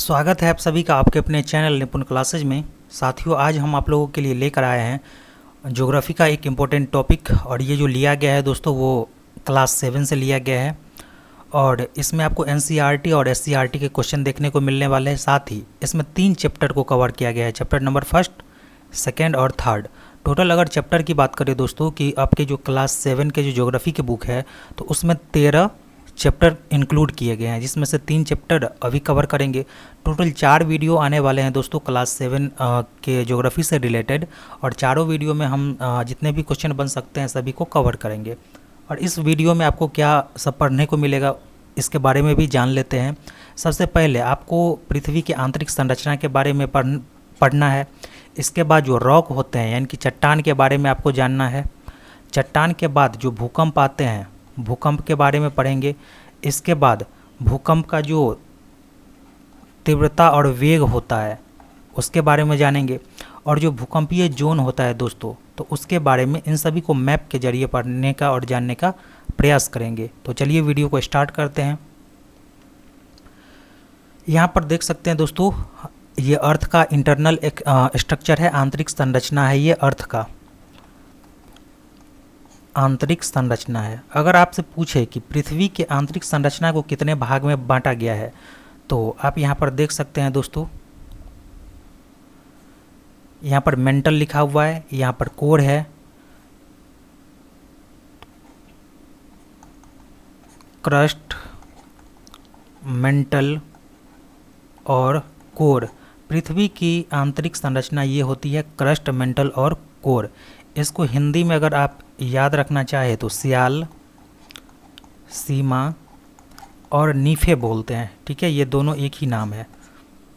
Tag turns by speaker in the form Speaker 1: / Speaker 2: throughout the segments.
Speaker 1: स्वागत है आप सभी का आपके अपने चैनल निपुण क्लासेज में। साथियों, आज हम आप लोगों के लिए लेकर आए हैं ज्योग्राफी का एक इम्पोर्टेंट टॉपिक। और ये जो लिया गया है दोस्तों, वो क्लास 7 से लिया गया है। और इसमें आपको एनसीईआरटी और एससीईआरटी के क्वेश्चन देखने को मिलने वाले हैं। साथ ही इसमें 3 चैप्टर को कवर किया गया है, चैप्टर नंबर 1, 2 और 3। टोटल अगर चैप्टर की बात करें दोस्तों कि आपके जो क्लास 7 के जो ज्योग्राफी की बुक है, तो उसमें 13 चैप्टर इंक्लूड किए गए हैं, जिसमें से 3 चैप्टर अभी कवर करेंगे। टोटल 4 वीडियो आने वाले हैं दोस्तों क्लास 7 के ज्योग्राफी से रिलेटेड। और चारों वीडियो में हम जितने भी क्वेश्चन बन सकते हैं सभी को कवर करेंगे। और इस वीडियो में आपको क्या सब पढ़ने को मिलेगा, इसके बारे में भी जान लेते हैं। सबसे पहले आपको पृथ्वी की आंतरिक संरचना के बारे में पढ़ना है। इसके बाद जो रॉक होते हैं यानी कि चट्टान के बारे में आपको जानना है। चट्टान के बाद जो भूकंप आते हैं, भूकंप के बारे में पढ़ेंगे। इसके बाद भूकंप का जो तीव्रता और वेग होता है उसके बारे में जानेंगे। और जो भूकंपीय जोन होता है दोस्तों, तो उसके बारे में इन सभी को मैप के जरिए पढ़ने का और जानने का प्रयास करेंगे। तो चलिए वीडियो को स्टार्ट करते हैं। यहाँ पर देख सकते हैं दोस्तों, ये अर्थ का इंटरनल एक स्ट्रक्चर है, आंतरिक संरचना है। ये अर्थ का आंतरिक संरचना है। अगर आपसे पूछे कि पृथ्वी के आंतरिक संरचना को कितने भाग में बांटा गया है, तो आप यहाँ पर देख सकते हैं दोस्तों, यहाँ पर मेंटल लिखा हुआ है, यहाँ पर कोर है, क्रस्ट, मेंटल और कोर। पृथ्वी की आंतरिक संरचना ये होती है क्रस्ट, मेंटल और कोर। इसको हिंदी में अगर आप याद रखना चाहे तो सियाल, सीमा और नीफे बोलते हैं। ठीक है, ये दोनों एक ही नाम है।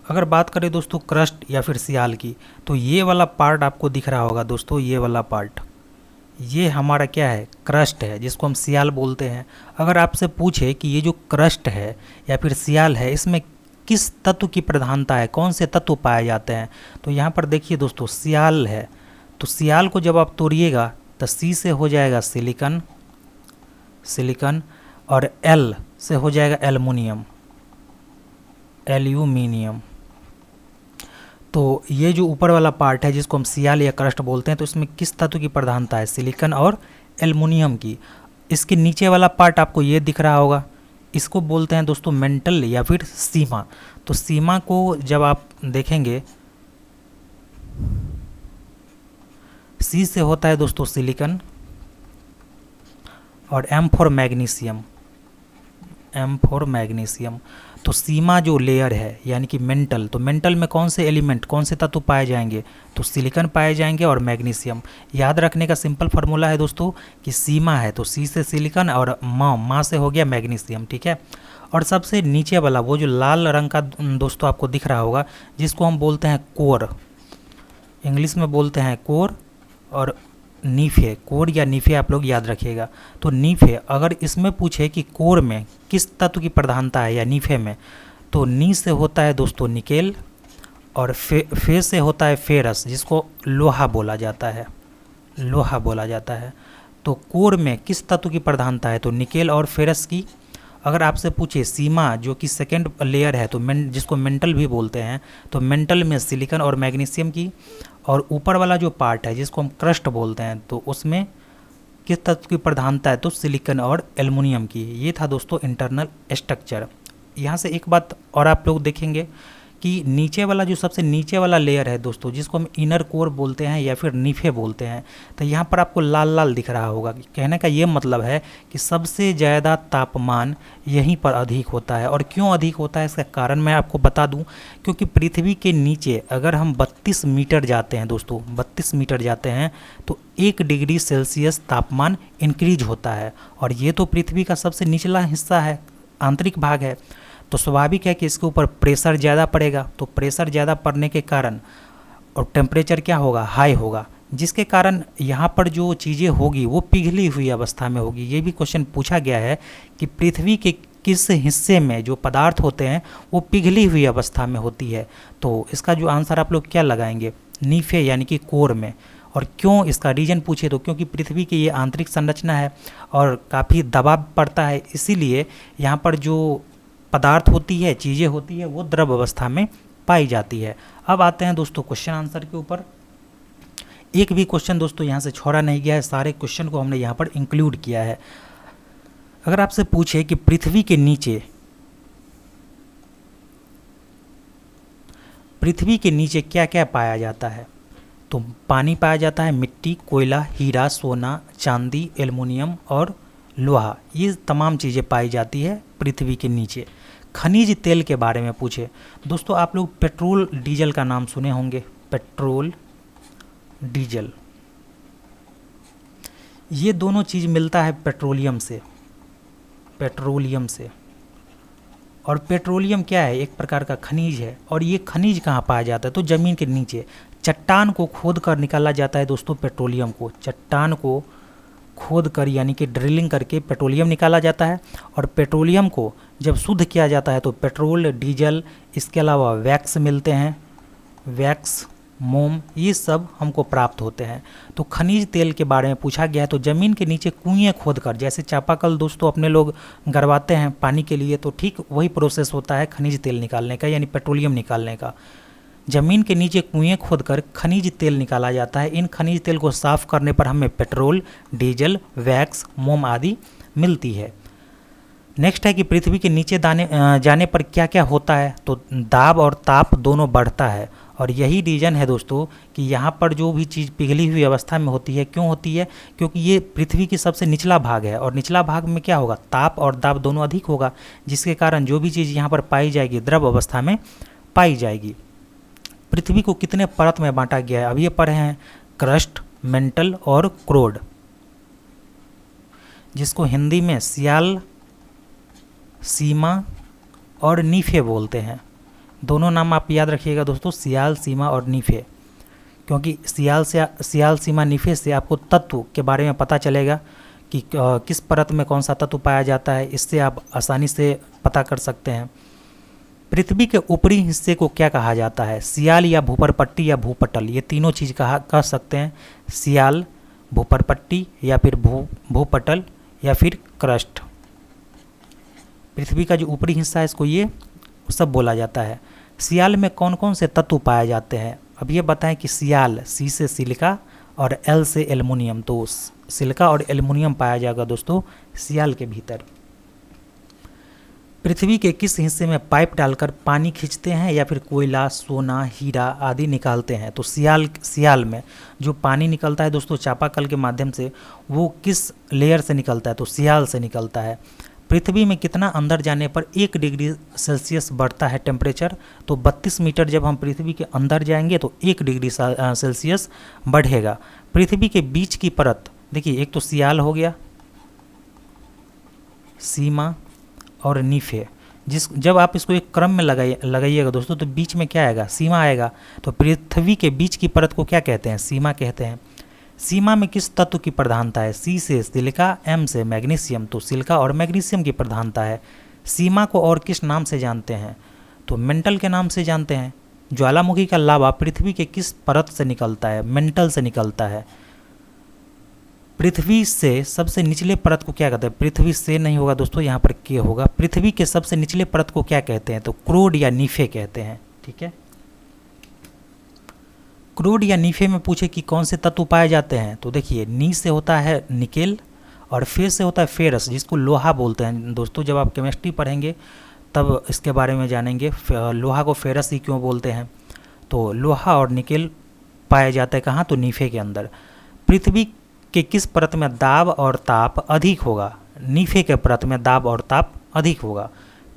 Speaker 1: अगर बात करें दोस्तों क्रस्ट या फिर सियाल की, तो ये वाला पार्ट आपको दिख रहा होगा दोस्तों, ये वाला पार्ट, ये हमारा क्या है, क्रस्ट है, जिसको हम सियाल बोलते हैं। अगर आपसे पूछे कि ये जो क्रस्ट है या फिर सियाल है, इसमें किस तत्व की प्रधानता है, कौन से तत्व पाए जाते हैं, तो यहाँ पर देखिए दोस्तों, सियाल है। तो सियाल को जब आप तोड़िएगा तो सी से हो जाएगा सिलिकन, सिलिकन, और एल से हो जाएगा एल्युमिनियम, एल्यूमिनियम। तो ये जो ऊपर वाला पार्ट है जिसको हम सियाल या क्रस्ट बोलते हैं, तो इसमें किस तत्व की प्रधानता है, सिलिकन और एल्युमिनियम की। इसके नीचे वाला पार्ट आपको ये दिख रहा होगा, इसको बोलते हैं दोस्तों मेंटल या फिर सीमा। तो सीमा को जब आप देखेंगे, सी से होता है दोस्तों सिलिकन और M for magnesium, M for magnesium. तो सीमा जो लेयर है यानी कि मेंटल, तो मेंटल में कौन से एलिमेंट, कौन से तत्व पाए जाएंगे, तो सिलिकन पाए जाएंगे और मैग्नीशियम। याद रखने का सिंपल फार्मूला है दोस्तों कि सीमा है तो सी से सिलिकन और मा से हो गया मैग्नीशियम। ठीक है। और सबसे नीचे वाला वो जो लाल रंग का दोस्तों आपको दिख रहा होगा, जिसको हम बोलते हैं कोर, इंग्लिश में बोलते हैं कोर और नीफे, कोर या नीफे आप लोग याद रखिएगा। तो नीफे, अगर इसमें पूछे कि कोर में किस तत्व की प्रधानता है या नीफे में, तो नी से होता है दोस्तों निकेल और फे से होता है फेरस, जिसको लोहा बोला जाता है, लोहा बोला जाता है। तो कोर में किस तत्व की प्रधानता है, तो निकेल और फेरस की। अगर आपसे पूछे सीमा जो कि सेकेंड लेयर है, तो जिसको मेंटल भी बोलते हैं, तो मेंटल में सिलिकन और मैग्नीशियम की। और ऊपर वाला जो पार्ट है जिसको हम क्रस्ट बोलते हैं, तो उसमें किस तत्व की प्रधानता है, तो सिलिकन और एल्युमिनियम की। ये था दोस्तों इंटरनल स्ट्रक्चर। यहाँ से एक बात और आप लोग देखेंगे कि नीचे वाला जो सबसे नीचे वाला लेयर है दोस्तों, जिसको हम इनर कोर बोलते हैं या फिर नीफे बोलते हैं, तो यहाँ पर आपको लाल लाल दिख रहा होगा। कहने का ये मतलब है कि सबसे ज़्यादा तापमान यहीं पर अधिक होता है। और क्यों अधिक होता है इसका कारण मैं आपको बता दूं, क्योंकि पृथ्वी के नीचे अगर हम 32 मीटर जाते हैं दोस्तों, 32 मीटर जाते हैं, तो 1 डिग्री सेल्सियस तापमान इंक्रीज होता है। और ये तो पृथ्वी का सबसे निचला हिस्सा है, आंतरिक भाग है, तो स्वाभाविक है कि इसके ऊपर प्रेशर ज़्यादा पड़ेगा। तो प्रेशर ज़्यादा पड़ने के कारण और टेम्परेचर क्या होगा, हाई होगा, जिसके कारण यहाँ पर जो चीज़ें होगी वो पिघली हुई अवस्था में होगी। ये भी क्वेश्चन पूछा गया है कि पृथ्वी के किस हिस्से में जो पदार्थ होते हैं वो पिघली हुई अवस्था में होती है। तो इसका जो आंसर आप लोग क्या लगाएंगे, नीफे यानी कि कोर में। और क्यों इसका रीजन पूछे तो क्योंकि पृथ्वी की ये आंतरिक संरचना है और काफ़ी दबाव पड़ता है, इसीलिए यहाँ पर जो पदार्थ होती है, चीज़ें होती है, वो द्रव अवस्था में पाई जाती है। अब आते हैं दोस्तों क्वेश्चन आंसर के ऊपर। एक भी क्वेश्चन दोस्तों यहाँ से छोड़ा नहीं गया है, सारे क्वेश्चन को हमने यहाँ पर इंक्लूड किया है। अगर आपसे पूछे कि पृथ्वी के नीचे क्या क्या पाया जाता है, तो पानी पाया जाता है, मिट्टी, कोयला, हीरा, सोना, चांदी, एल्युमिनियम और लोहा, ये तमाम चीज़ें पाई जाती है पृथ्वी के नीचे। खनिज तेल के बारे में पूछे दोस्तों, आप लोग पेट्रोल डीजल का नाम सुने होंगे, पेट्रोल डीजल, ये दोनों चीज़ मिलता है पेट्रोलियम से। और पेट्रोलियम क्या है, एक प्रकार का खनिज है। और ये खनिज कहाँ पाया जाता है, तो ज़मीन के नीचे चट्टान को खोद कर निकाला जाता है दोस्तों पेट्रोलियम को। चट्टान को खोद कर यानी कि ड्रिलिंग करके पेट्रोलियम निकाला जाता है। और पेट्रोलियम को जब शुद्ध किया जाता है तो पेट्रोल, डीजल, इसके अलावा वैक्स मिलते हैं, वैक्स, मोम, ये सब हमको प्राप्त होते हैं। तो खनिज तेल के बारे में पूछा गया है, तो ज़मीन के नीचे कुएँ खोद कर, जैसे चापाकल दोस्तों अपने लोग गड़वाते हैं पानी के लिए, तो ठीक वही प्रोसेस होता है खनिज तेल निकालने का यानी पेट्रोलियम निकालने का। ज़मीन के नीचे कुएँ खोदकर खनिज तेल निकाला जाता है। इन खनिज तेल को साफ़ करने पर हमें पेट्रोल, डीजल, वैक्स, मोम आदि मिलती है। नेक्स्ट है कि पृथ्वी के नीचे जाने पर क्या क्या होता है, तो दाब और ताप दोनों बढ़ता है। और यही रीज़न है दोस्तों कि यहाँ पर जो भी चीज़ पिघली हुई अवस्था में होती है, क्यों होती है, क्योंकि ये पृथ्वी की सबसे निचला भाग है और निचला भाग में क्या होगा, ताप और दाब दोनों अधिक होगा, जिसके कारण जो भी चीज़ यहाँ पर पाई जाएगी द्रव अवस्था में पाई जाएगी। पृथ्वी को कितने परत में बांटा गया है, अब ये पढ़े हैं क्रस्ट, मेंटल और क्रोड, जिसको हिंदी में सियाल, सीमा और नीफे बोलते हैं। दोनों नाम आप याद रखिएगा दोस्तों, सियाल, सीमा और नीफे, क्योंकि सियाल, सीमा, नीफे से आपको तत्व के बारे में पता चलेगा कि किस परत में कौन सा तत्व पाया जाता है, इससे आप आसानी से पता कर सकते हैं। पृथ्वी के ऊपरी हिस्से को क्या कहा जाता है, सियाल या भूपरपट्टी या भूपटल, ये तीनों चीज़ कह सकते हैं, सियाल, भूपरपट्टी या फिर भूपटल या फिर क्रस्ट। पृथ्वी का जो ऊपरी हिस्सा है इसको ये सब बोला जाता है। सियाल में कौन कौन से तत्व पाए जाते हैं, अब ये बताएं कि सियाल, सी से सिलिका और एल से एल्युमिनियम, तो सिलिका और एल्युमिनियम पाया जाएगा दोस्तों सियाल के भीतर। पृथ्वी के किस हिस्से में पाइप डालकर पानी खींचते हैं या फिर कोयला, सोना, हीरा आदि निकालते हैं, तो सियाल में जो पानी निकलता है दोस्तों चापाकल के माध्यम से, वो किस लेयर से निकलता है, तो सियाल से निकलता है। पृथ्वी में कितना अंदर जाने पर 1 डिग्री सेल्सियस बढ़ता है टेम्परेचर, तो 32 मीटर जब हम पृथ्वी के अंदर जाएंगे तो 1 डिग्री सेल्सियस बढ़ेगा। पृथ्वी के बीच की परत देखिए, एक तो सियाल हो गया, सीमा और नीफे, जब आप इसको एक क्रम में लगाइएगा दोस्तों तो बीच में क्या आएगा, सीमा आएगा। तो पृथ्वी के बीच की परत को क्या कहते हैं, सीमा कहते हैं। सीमा में किस तत्व की प्रधानता है, सी से सिलिका, एम से मैग्नीशियम, तो सिलिका और मैग्नीशियम की प्रधानता है। सीमा को और किस नाम से जानते हैं, तो मेंटल के नाम से जानते हैं। ज्वालामुखी का लावा पृथ्वी के किस परत से निकलता है, मेंटल से निकलता है। पृथ्वी से सबसे निचले परत को क्या कहते हैं, पृथ्वी से नहीं होगा दोस्तों, यहाँ पर के होगा। पृथ्वी के सबसे निचले परत को क्या कहते हैं, तो क्रोड या नीफे कहते हैं। ठीक है, क्रोड या नीफे में पूछे कि कौन से तत्व पाए जाते हैं, तो देखिए नी से होता है निकेल और फे से होता है फेरस, जिसको लोहा बोलते हैं दोस्तों। जब आप केमिस्ट्री पढ़ेंगे तब इसके बारे में जानेंगे, लोहा को फेरस ही क्यों बोलते हैं। तो लोहा और निकेल पाए जाते हैं कहाँ, तो नीफे के अंदर। पृथ्वी के किस परत में दाब और ताप अधिक होगा, नीफे के परत में दाब और ताप अधिक होगा।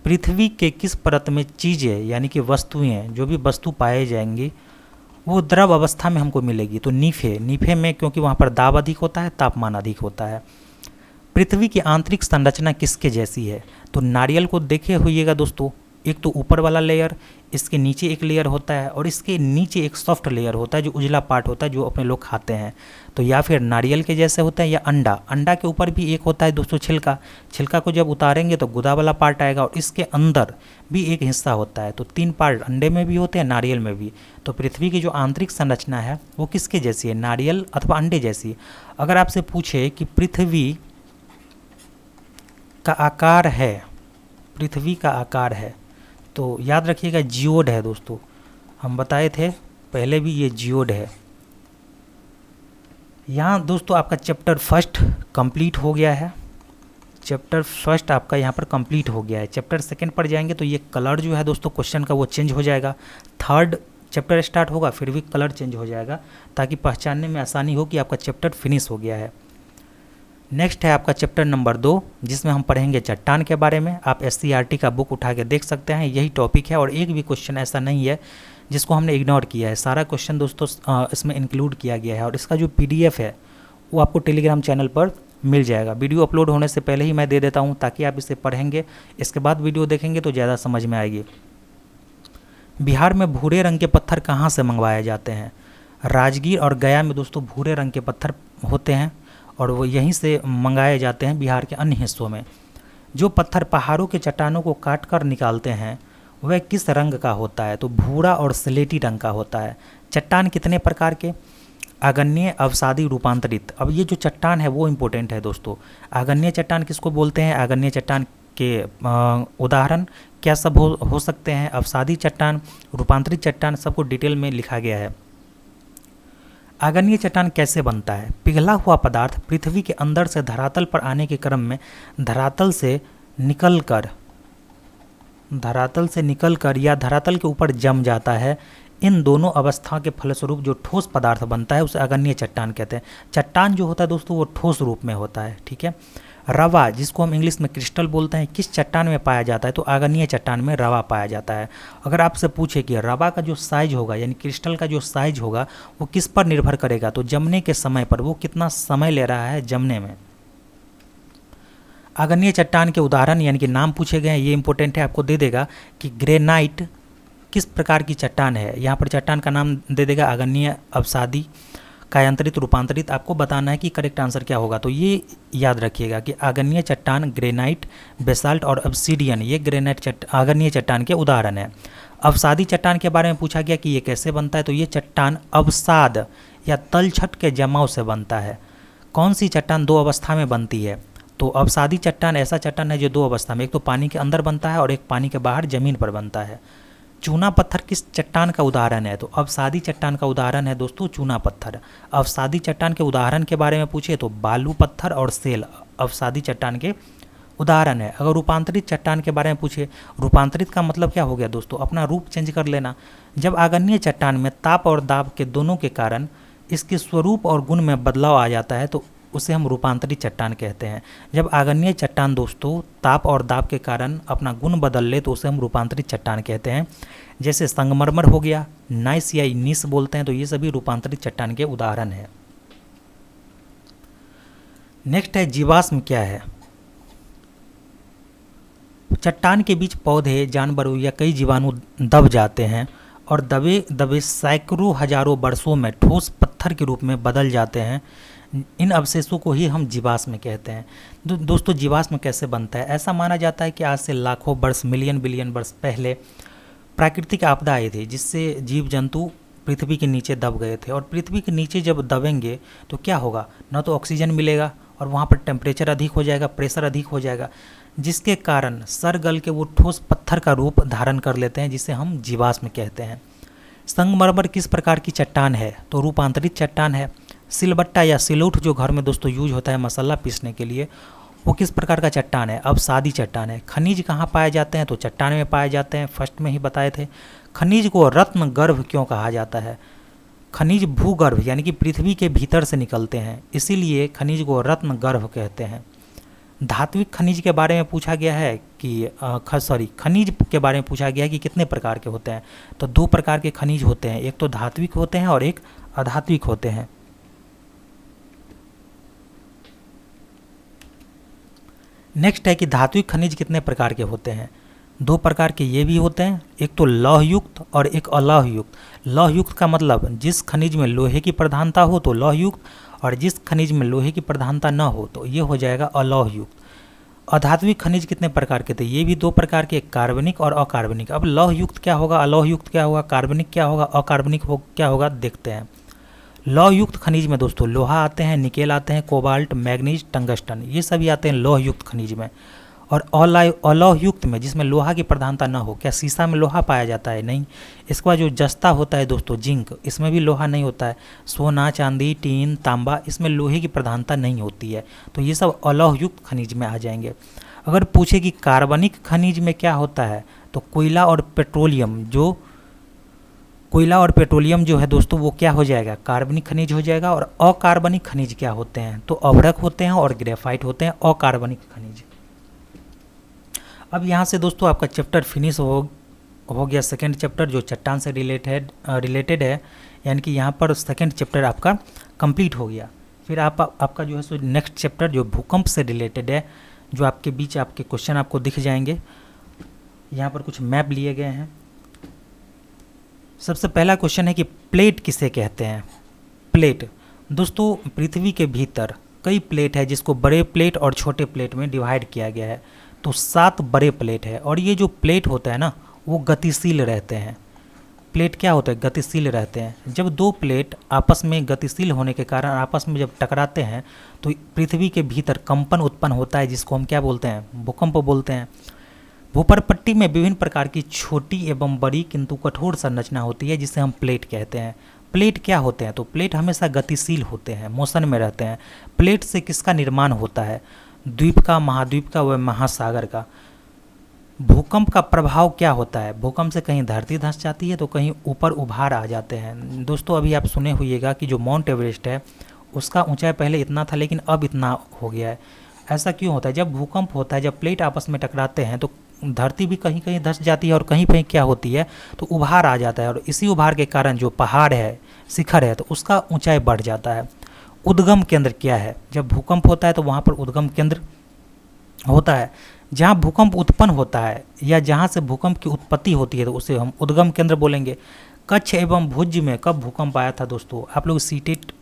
Speaker 1: पृथ्वी के किस परत में चीज़ें यानी कि वस्तुएं, जो भी वस्तु पाए जाएंगी वो द्रव अवस्था में हमको मिलेगी, तो नीफे में, क्योंकि वहाँ पर दाब अधिक होता है, तापमान अधिक होता है। पृथ्वी की आंतरिक संरचना किसके जैसी है, तो नारियल को देखे होइएगा दोस्तों, एक तो ऊपर वाला लेयर, इसके नीचे एक लेयर होता है और इसके नीचे एक सॉफ्ट लेयर होता है जो उजला पार्ट होता है जो अपने लोग खाते हैं। तो या फिर नारियल के जैसे होता है या अंडा के ऊपर भी एक होता है दोस्तों छिलका को जब उतारेंगे तो गुदा वाला पार्ट आएगा और इसके अंदर भी एक हिस्सा होता है। तो 3 पार्ट अंडे में भी होते हैं, नारियल में भी। तो पृथ्वी की जो आंतरिक संरचना है वो किसके जैसी है, नारियल अथवा अंडे जैसी। अगर आपसे पूछे कि पृथ्वी का आकार है पृथ्वी का आकार है? तो याद रखिएगा जियोड है दोस्तों, हम बताए थे पहले भी, ये जियोड है। यहाँ दोस्तों आपका चैप्टर फर्स्ट कंप्लीट हो गया है, चैप्टर फर्स्ट आपका यहाँ पर कंप्लीट हो गया है। चैप्टर सेकंड पर जाएंगे तो ये कलर जो है दोस्तों क्वेश्चन का वो चेंज हो जाएगा। थर्ड चैप्टर स्टार्ट होगा फिर भी कलर चेंज हो जाएगा, ताकि पहचानने में आसानी हो कि आपका चैप्टर फिनिश हो गया है। नेक्स्ट है आपका चैप्टर नंबर 2, जिसमें हम पढ़ेंगे चट्टान के बारे में। आप SCERT का बुक उठा के देख सकते हैं, यही टॉपिक है और एक भी क्वेश्चन ऐसा नहीं है जिसको हमने इग्नोर किया है। सारा क्वेश्चन दोस्तों इसमें इंक्लूड किया गया है और इसका जो PDF है वो आपको टेलीग्राम चैनल पर मिल जाएगा। वीडियो अपलोड होने से पहले ही मैं दे देता हूँ, ताकि आप इसे पढ़ेंगे, इसके बाद वीडियो देखेंगे तो ज़्यादा समझ में आएगी। बिहार में भूरे रंग के पत्थर कहाँ से मंगवाए जाते हैं? राजगीर और गया में दोस्तों भूरे रंग के पत्थर होते हैं और वो यहीं से मंगाए जाते हैं बिहार के अन्य हिस्सों में। जो पत्थर पहाड़ों के चट्टानों को काट कर निकालते हैं वह किस रंग का होता है? तो भूरा और स्लेटी रंग का होता है। चट्टान कितने प्रकार के? आग्नेय, अवसादी, रूपांतरित। अब ये जो चट्टान है वो इम्पोर्टेंट है दोस्तों। आग्नेय चट्टान किसको बोलते हैं? आग्नेय चट्टान के उदाहरण क्या सब हो सकते हैं? अवसादी चट्टान, रूपांतरित चट्टान, सबको डिटेल में लिखा गया है। आग्नेय चट्टान कैसे बनता है? पिघला हुआ पदार्थ पृथ्वी के अंदर से धरातल पर आने के क्रम में धरातल से निकलकर या धरातल के ऊपर जम जाता है। इन दोनों अवस्था के फलस्वरूप जो ठोस पदार्थ बनता है उसे आग्नेय चट्टान कहते हैं। चट्टान जो होता है दोस्तों वो ठोस रूप में होता है, ठीक है। रवा, जिसको हम इंग्लिश में क्रिस्टल बोलते हैं, किस चट्टान में पाया जाता है? तो आग्नेय चट्टान में रवा पाया जाता है। अगर आपसे पूछे कि रवा का जो साइज होगा यानी क्रिस्टल का जो साइज होगा वो किस पर निर्भर करेगा? तो जमने के समय पर, वो कितना समय ले रहा है जमने में। आग्नेय चट्टान के उदाहरण यानी कि नाम पूछे गए हैं, ये इंपॉर्टेंट है, आपको दे देगा कि ग्रेनाइट किस प्रकार की चट्टान है। यहाँ पर चट्टान का नाम दे देगा आग्नेय, अवसादी, कायांतरित, रूपांतरित। आपको बताना है कि करेक्ट आंसर क्या होगा। तो ये याद रखिएगा कि आग्नेय चट्टान ग्रेनाइट, बेसाल्ट और ऑब्सीडियन, ये आग्नेय चट्टान के उदाहरण है। अवसादी चट्टान के बारे में पूछा गया कि ये कैसे बनता है? तो ये चट्टान अवसाद या तलछट के जमाव से बनता है। कौन सी चट्टान 2 अवस्था में बनती है? तो अवसादी चट्टान ऐसा चट्टान है जो 2 अवस्था में, एक तो पानी के अंदर बनता है और एक पानी के बाहर जमीन पर बनता है। चूना पत्थर किस चट्टान का उदाहरण है? तो अवसादी चट्टान का उदाहरण है दोस्तों चूना पत्थर। अवसादी चट्टान के उदाहरण के बारे में पूछे तो बालू पत्थर और सेल अवसादी चट्टान के उदाहरण है। अगर रूपांतरित चट्टान के बारे में पूछे, रूपांतरित का मतलब क्या हो गया दोस्तों? अपना रूप चेंज कर लेना। जब आग्नेय चट्टान में ताप और दाब के दोनों के कारण इसके स्वरूप और गुण में बदलाव आ जाता है तो उसे हम रूपांतरित चट्टान कहते हैं। जब आग्नेय चट्टान दोस्तों ताप और दाब के कारण अपना गुण बदल ले तो उसे हम रूपांतरित चट्टान कहते हैं। जैसे संगमरमर हो गया, नाइस या नीस बोलते हैं, तो ये सभी रूपांतरित चट्टान के उदाहरण हैं। नेक्स्ट है जीवाश्म क्या है? चट्टान के बीच पौधे, जानवर या कई जीवाणु दब जाते हैं और दबे दबे सैकड़ों हजारों वर्षों में ठोस पत्थर के रूप में बदल जाते हैं। इन अवशेषों को ही हम जीवाश्म कहते हैं। दोस्तों जीवाश्म कैसे बनता है? ऐसा माना जाता है कि आज से लाखों वर्ष, मिलियन बिलियन वर्ष पहले प्राकृतिक आपदा आई थी जिससे जीव जंतु पृथ्वी के नीचे दब गए थे। और पृथ्वी के नीचे जब दबेंगे तो क्या होगा? ना तो ऑक्सीजन मिलेगा और वहाँ पर टेम्परेचर अधिक हो जाएगा, प्रेशर अधिक हो जाएगा, जिसके कारण सर गल के वो ठोस पत्थर का रूप धारण कर लेते हैं, जिसे हम जीवाश्म कहते हैं। संगमरमर किस प्रकार की चट्टान है? तो रूपांतरित चट्टान है। सिलबट्टा या सिलौट जो घर में दोस्तों यूज होता है मसाला पीसने के लिए, वो किस प्रकार का चट्टान है? अवसादी चट्टान है। खनिज कहाँ पाए जाते हैं? तो चट्टान में पाए जाते हैं, फर्स्ट में ही बताए थे। खनिज को रत्न गर्भ क्यों कहा जाता है? खनिज भूगर्भ यानी कि पृथ्वी के भीतर से निकलते हैं, इसीलिए खनिज को रत्न गर्भ कहते हैं। धात्विक खनिज के बारे में पूछा गया है कि खनिज के बारे में पूछा गया है कि कितने प्रकार के होते हैं? तो 2 प्रकार के खनिज होते हैं, एक तो धात्विक होते हैं और एक अधात्विक होते हैं। नेक्स्ट है कि धात्विक खनिज कितने प्रकार के होते हैं? 2 प्रकार के ये भी होते हैं, एक तो लौहयुक्त और एक अलौहयुक्त। लौहयुक्त का मतलब जिस खनिज में लोहे की प्रधानता हो तो लौहयुक्त, और जिस खनिज में लोहे की प्रधानता न हो तो ये हो जाएगा अलौहयुक्त। अधात्विक खनिज कितने प्रकार के थे? ये भी 2 प्रकार के, कार्बनिक और अकार्बनिक। अब लौहयुक्त क्या होगा, अलौहयुक्त क्या होगा, कार्बनिक क्या होगा, अकार्बनिक क्या होगा, देखते हैं। लौहयुक्त खनिज में दोस्तों लोहा आते हैं, निकेल आते हैं, कोबाल्ट, मैग्नीज, टंगस्टन, ये सभी आते हैं लौहयुक्त खनिज में। और अलौहयुक्त में जिसमें लोहा की प्रधानता न हो, क्या शीशा में लोहा पाया जाता है? नहीं। इसके बाद जो जस्ता होता है दोस्तों, जिंक, इसमें भी लोहा नहीं होता है। सोना, चांदी, टीन, तांबा, इसमें लोहे की प्रधानता नहीं होती है। तो ये सब अलौहयुक्त खनिज में आ जाएंगे। अगर पूछे कि कार्बनिक खनिज में क्या होता है, तो कोयला और पेट्रोलियम जो है दोस्तों वो क्या हो जाएगा? कार्बनिक खनिज हो जाएगा। और अकार्बनिक खनिज क्या होते हैं? तो अभ्रक होते हैं और ग्रेफाइट होते हैं अकार्बनिक खनिज। अब यहाँ से दोस्तों आपका चैप्टर फिनिश हो गया, सेकेंड चैप्टर जो चट्टान से रिलेटेड है, यानी कि यहाँ पर सेकेंड चैप्टर आपका कंप्लीट हो गया। फिर आपका जो है सो नेक्स्ट चैप्टर जो भूकंप से रिलेटेड है, जो आपके बीच आपके क्वेश्चन आपको दिख जाएंगे। यहाँ पर कुछ मैप लिए गए हैं। सबसे पहला क्वेश्चन है कि प्लेट किसे कहते हैं? प्लेट दोस्तों, पृथ्वी के भीतर कई प्लेट है जिसको बड़े प्लेट और छोटे प्लेट में डिवाइड किया गया है। तो 7 बड़े प्लेट है, और ये जो प्लेट होता है ना वो गतिशील रहते हैं। प्लेट क्या होता है? गतिशील रहते हैं। जब दो प्लेट आपस में गतिशील होने के कारण आपस में जब टकराते हैं तो पृथ्वी के भीतर कंपन उत्पन्न होता है, जिसको हम क्या बोलते हैं? भूकंप बोलते हैं। भूपर्पट्टी में विभिन्न प्रकार की छोटी एवं बड़ी किंतु कठोर संरचना होती है, जिसे हम प्लेट कहते हैं। प्लेट क्या होते हैं? तो प्लेट हमेशा गतिशील होते हैं, मोशन में रहते हैं। प्लेट से किसका निर्माण होता है? द्वीप का, महाद्वीप का व महासागर का। भूकंप का प्रभाव क्या होता है? भूकंप से कहीं धरती धंस जाती है तो कहीं ऊपर उभार आ जाते हैं। दोस्तों अभी आप सुने होइएगा कि जो माउंट एवरेस्ट है उसका ऊंचाई पहले इतना था लेकिन अब इतना हो गया है। ऐसा क्यों होता है? जब भूकंप होता है, जब प्लेट आपस में टकराते हैं तो धरती भी कहीं कहीं धंस जाती है और कहीं कहीं क्या होती है तो उभार आ जाता है, और इसी उभार के कारण जो पहाड़ है, शिखर है, तो उसका ऊंचाई बढ़ जाता है। उद्गम केंद्र क्या है? जब भूकंप होता है तो वहाँ पर उद्गम केंद्र होता है। जहाँ भूकंप उत्पन्न होता है या जहाँ से भूकंप की उत्पत्ति होती है तो उसे हम उद्गम केंद्र बोलेंगे। कच्छ एवं भुज में कब भूकंप आया था? दोस्तों आप लोग सीटेट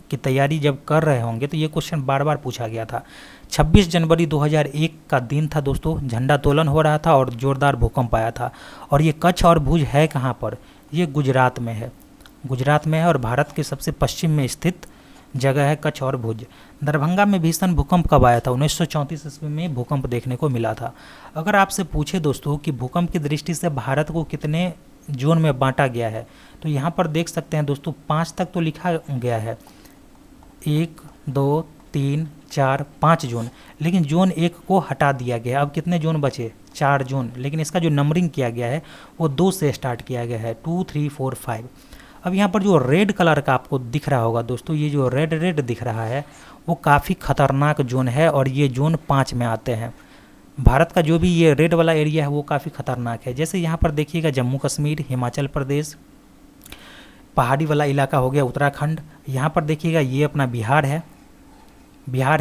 Speaker 1: की तैयारी जब कर रहे होंगे तो ये क्वेश्चन बार बार पूछा गया था। 26 जनवरी 2001 का दिन था दोस्तों, झंडोत्तोलन हो रहा था और जोरदार भूकंप आया था। और ये कच्छ और भुज है कहाँ पर? ये गुजरात में है। गुजरात में है और भारत के सबसे पश्चिम में स्थित जगह है कच्छ और भुज। दरभंगा में भीषण भूकंप कब आया था? 1934 ईस्वी में भूकंप देखने को मिला था। अगर आपसे पूछे दोस्तों कि भूकंप की दृष्टि से भारत को कितने जोन में बांटा गया है, तो यहाँ पर देख सकते हैं दोस्तों 5 तक तो लिखा गया है, 1 2 3 4 5 जोन, लेकिन जोन 1 को हटा दिया गया। अब कितने जोन बचे? 4 जोन, लेकिन इसका जो नंबरिंग किया गया है वो 2 से स्टार्ट किया गया है, 2 3 4 5। अब यहाँ पर जो रेड कलर का आपको दिख रहा होगा दोस्तों, ये जो रेड दिख रहा है वो काफ़ी खतरनाक जोन है और ये जोन 5 में आते हैं। भारत का जो भी ये रेड वाला एरिया है वो काफ़ी खतरनाक है। जैसे यहाँ पर देखिएगा जम्मू कश्मीर, हिमाचल प्रदेश, पहाड़ी वाला इलाका हो गया उत्तराखंड। यहाँ पर देखिएगा ये अपना बिहार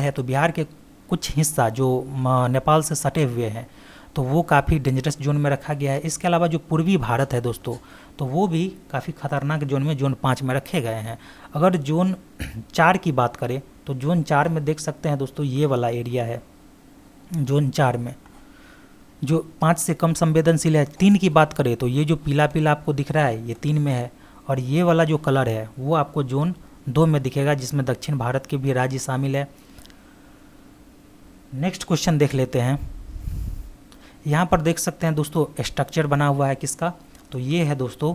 Speaker 1: है तो बिहार के कुछ हिस्सा जो नेपाल से सटे हुए हैं तो वो काफ़ी डेंजरस जोन में रखा गया है। इसके अलावा जो पूर्वी भारत है दोस्तों तो वो भी काफ़ी खतरनाक जोन में, जोन 5 में रखे गए हैं। अगर जोन 4 की बात करें तो जोन 4 में देख सकते हैं दोस्तों ये वाला एरिया है जोन 4 में, जो 5 से कम संवेदनशील है। 3 की बात करें तो ये जो पीला पीला आपको दिख रहा है ये 3 में है, और ये वाला जो कलर है वो आपको जोन 2 में दिखेगा, जिसमें दक्षिण भारत के भी राज्य शामिल है। नेक्स्ट क्वेश्चन देख लेते हैं। यहाँ पर देख सकते हैं दोस्तों स्ट्रक्चर बना हुआ है किसका? तो ये है दोस्तों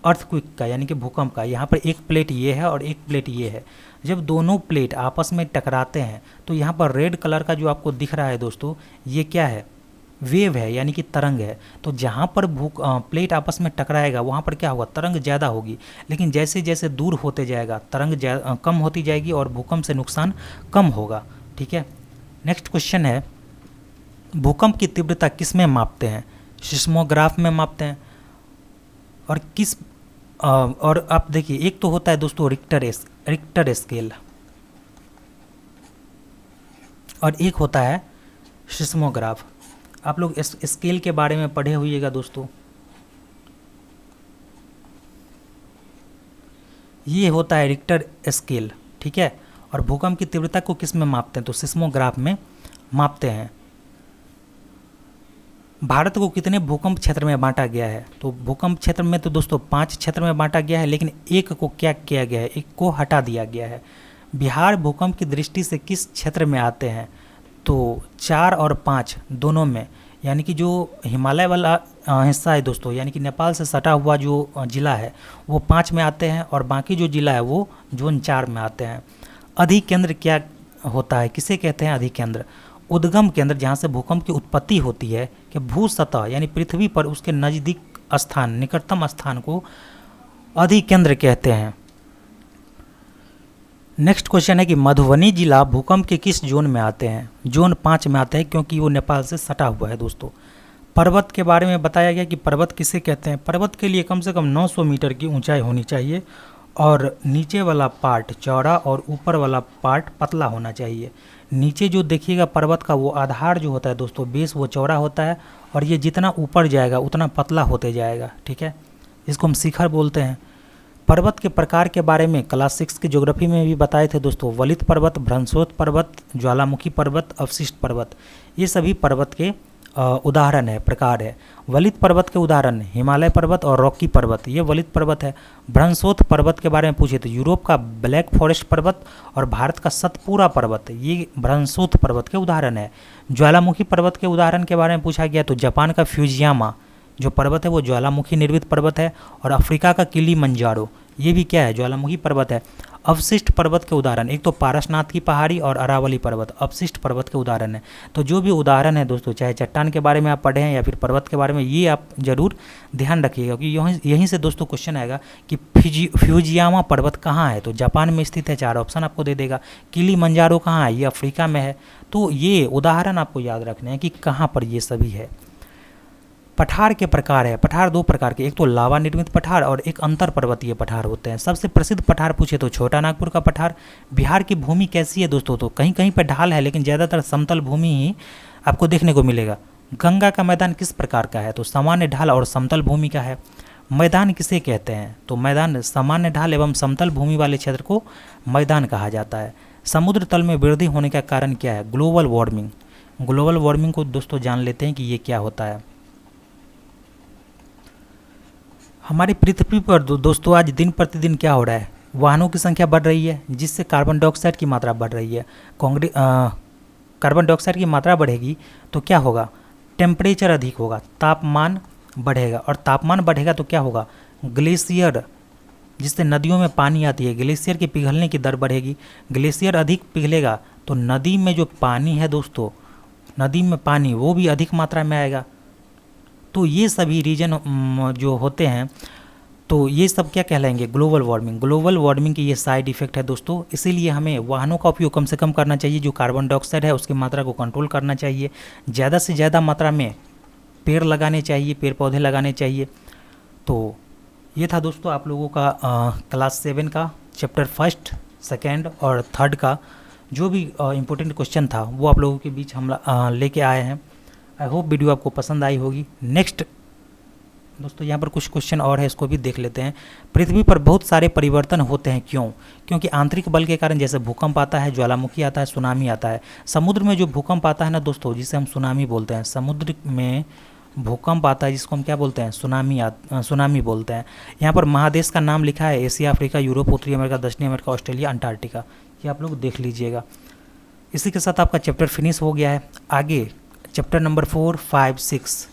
Speaker 1: अर्थक्वेक का, यानी कि भूकंप का। यहाँ पर एक प्लेट ये है और एक प्लेट ये है। जब दोनों प्लेट आपस में टकराते हैं तो यहाँ पर रेड कलर का जो आपको दिख रहा है दोस्तों ये क्या है? वेव है, यानी कि तरंग है। तो जहाँ पर प्लेट आपस में टकराएगा वहाँ पर क्या होगा? तरंग ज़्यादा होगी, लेकिन जैसे जैसे दूर होते जाएगा तरंग कम होती जाएगी और भूकंप से नुकसान कम होगा। ठीक है, नेक्स्ट क्वेश्चन है, भूकंप की तीव्रता किस में मापते हैं? सिस्मोग्राफ में मापते हैं। और आप देखिए एक तो होता है दोस्तों रिक्टर स्केल और एक होता है सिस्मोग्राफ। आप लोग इस स्केल के बारे में पढ़े होइएगा दोस्तों। ये होता है रिक्टर स्केल, ठीक है। और भूकंप की तीव्रता को किस में मापते हैं? तो सिस्मोग्राफ में मापते हैं। भारत को कितने भूकंप क्षेत्र में बांटा गया है? तो भूकंप क्षेत्र में तो दोस्तों 5 क्षेत्र में बांटा गया है, लेकिन एक को क्या किया गया है? एक को हटा दिया गया है। बिहार भूकंप की दृष्टि से किस क्षेत्र में आते हैं? तो 4 और 5 दोनों में, यानी कि जो हिमालय वाला हिस्सा है दोस्तों, यानी कि नेपाल से सटा हुआ जो ज़िला है वो 5 में आते हैं, और बाकी जो ज़िला है वो जोन 4 में आते हैं। अधिकेंद्र क्या होता है, किसे कहते हैं अधिकेंद्र? उद्गम केंद्र, जहाँ से भूकंप की उत्पत्ति होती है, कि भू सतह यानी पृथ्वी पर उसके नज़दीक स्थान, निकटतम स्थान को अधिकेंद्र कहते हैं। नेक्स्ट क्वेश्चन है कि मधुबनी जिला भूकंप के किस जोन में आते हैं? जोन 5 में आते हैं, क्योंकि वो नेपाल से सटा हुआ है दोस्तों। पर्वत के बारे में बताया गया कि पर्वत किसे कहते हैं। पर्वत के लिए कम से कम 900 मीटर की ऊंचाई होनी चाहिए, और नीचे वाला पार्ट चौड़ा और ऊपर वाला पार्ट पतला होना चाहिए। नीचे जो देखिएगा पर्वत का वो आधार जो होता है दोस्तों, बेस, वो चौड़ा होता है, और ये जितना ऊपर जाएगा उतना पतला होते जाएगा, ठीक है। इसको हम शिखर बोलते हैं। पर्वत के प्रकार के बारे में क्लास 6 की ज्योग्राफी में भी बताए थे दोस्तों। वलित पर्वत, भ्रंशोत पर्वत, ज्वालामुखी पर्वत, अवशिष्ट पर्वत, ये सभी पर्वत के उदाहरण है, प्रकार है। वलित पर्वत के उदाहरण हिमालय पर्वत और रॉकी पर्वत, ये वलित पर्वत है। भ्रंशोत पर्वत के बारे में पूछे तो यूरोप का ब्लैक फॉरेस्ट पर्वत और भारत का सतपुरा पर्वत, ये भ्रंशोत पर्वत के उदाहरण है। ज्वालामुखी पर्वत के उदाहरण के बारे में पूछा गया तो जापान का फ्यूजियामा जो पर्वत है वो ज्वालामुखी निर्मित पर्वत है, और अफ्रीका का किलिमंजारो, ये भी क्या है, ज्वालामुखी पर्वत है। अवशिष्ट पर्वत के उदाहरण, एक तो पारसनाथ की पहाड़ी और अरावली पर्वत अवशिष्ट पर्वत के उदाहरण है। तो जो भी उदाहरण है दोस्तों, चाहे चट्टान के बारे में आप पढ़े हैं या फिर पर्वत के बारे में, ये आप जरूर ध्यान रखिएगा, क्योंकि यहीं से दोस्तों क्वेश्चन आएगा कि फ्यूजियामा पर्वत कहाँ है, तो जापान में स्थित है, 4 ऑप्शन आपको दे देगा। किलिमंजारो कहाँ है, ये अफ्रीका में है। तो ये उदाहरण आपको याद रखने हैं कि कहाँ पर ये सभी है। पठार के प्रकार है। पठार 2 प्रकार के, एक तो लावा निर्मित पठार और एक अंतर पर्वतीय पठार होते हैं। सबसे प्रसिद्ध पठार पूछे तो छोटा नागपुर का पठार। बिहार की भूमि कैसी है दोस्तों, तो कहीं कहीं पर ढाल है, लेकिन ज़्यादातर समतल भूमि ही आपको देखने को मिलेगा। गंगा का मैदान किस प्रकार का है, तो सामान्य ढाल और समतल भूमि का है। मैदान किसे कहते हैं, तो मैदान सामान्य ढाल एवं समतल भूमि वाले क्षेत्र को मैदान कहा जाता है। समुद्र तल में वृद्धि होने का कारण क्या है, ग्लोबल वार्मिंग। ग्लोबल वार्मिंग को दोस्तों जान लेते हैं कि ये क्या होता है। हमारी पृथ्वी पर दोस्तों आज दिन प्रतिदिन क्या हो रहा है, वाहनों की संख्या बढ़ रही है, जिससे कार्बन डाइऑक्साइड की मात्रा बढ़ रही है। कार्बन डाइऑक्साइड की मात्रा बढ़ेगी तो क्या होगा, टेम्परेचर अधिक होगा, तापमान बढ़ेगा, और तापमान बढ़ेगा तो क्या होगा, ग्लेशियर, जिससे नदियों में पानी आती है, ग्लेशियर के पिघलने की दर बढ़ेगी। ग्लेशियर अधिक पिघलेगा तो नदी में जो पानी है दोस्तों, नदी में पानी वो भी अधिक मात्रा में आएगा। तो ये सभी रीजन जो होते हैं, तो ये सब क्या कहलाएंगे, ग्लोबल वार्मिंग। ग्लोबल वार्मिंग की ये साइड इफेक्ट है दोस्तों, इसीलिए हमें वाहनों का उपयोग कम से कम करना चाहिए। जो कार्बन डाइऑक्साइड है उसकी मात्रा को कंट्रोल करना चाहिए। ज़्यादा से ज़्यादा मात्रा में पेड़ लगाने चाहिए, पेड़ पौधे लगाने चाहिए। तो ये था दोस्तों आप लोगों का क्लास 7 का चैप्टर 1, 2 और 3 का जो भी इम्पोर्टेंट क्वेश्चन था वो आप लोगों के बीच हम लेके आए हैं। आई होप वीडियो आपको पसंद आई होगी। नेक्स्ट दोस्तों यहाँ पर कुछ क्वेश्चन और है, इसको भी देख लेते हैं। पृथ्वी पर बहुत सारे परिवर्तन होते हैं, क्यों? क्योंकि आंतरिक बल के कारण, जैसे भूकंप आता है, ज्वालामुखी आता है, सुनामी आता है। समुद्र में जो भूकंप आता है ना दोस्तों, जिसे हम सुनामी बोलते हैं, समुद्र में भूकंप आता है जिसको हम क्या बोलते हैं, सुनामी बोलते हैं। यहाँ पर महादेश का नाम लिखा है, एशिया, अफ्रीका, यूरोप, उत्तरी अमेरिका, दक्षिणी अमेरिका, ऑस्ट्रेलिया, अंटार्कटिका। ये आप लोग देख लीजिएगा। इसी के साथ आपका चैप्टर फिनिश हो गया है। आगे चैप्टर नंबर 4, 5, 6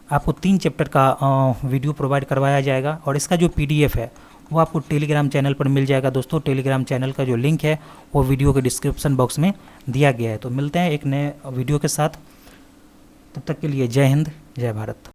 Speaker 1: आपको 3 चैप्टर का वीडियो प्रोवाइड करवाया जाएगा, और इसका जो PDF है वो आपको टेलीग्राम चैनल पर मिल जाएगा दोस्तों। टेलीग्राम चैनल का जो लिंक है वो वीडियो के डिस्क्रिप्शन बॉक्स में दिया गया है। तो मिलते हैं एक नए वीडियो के साथ, तब तक के लिए जय हिंद, जय भारत।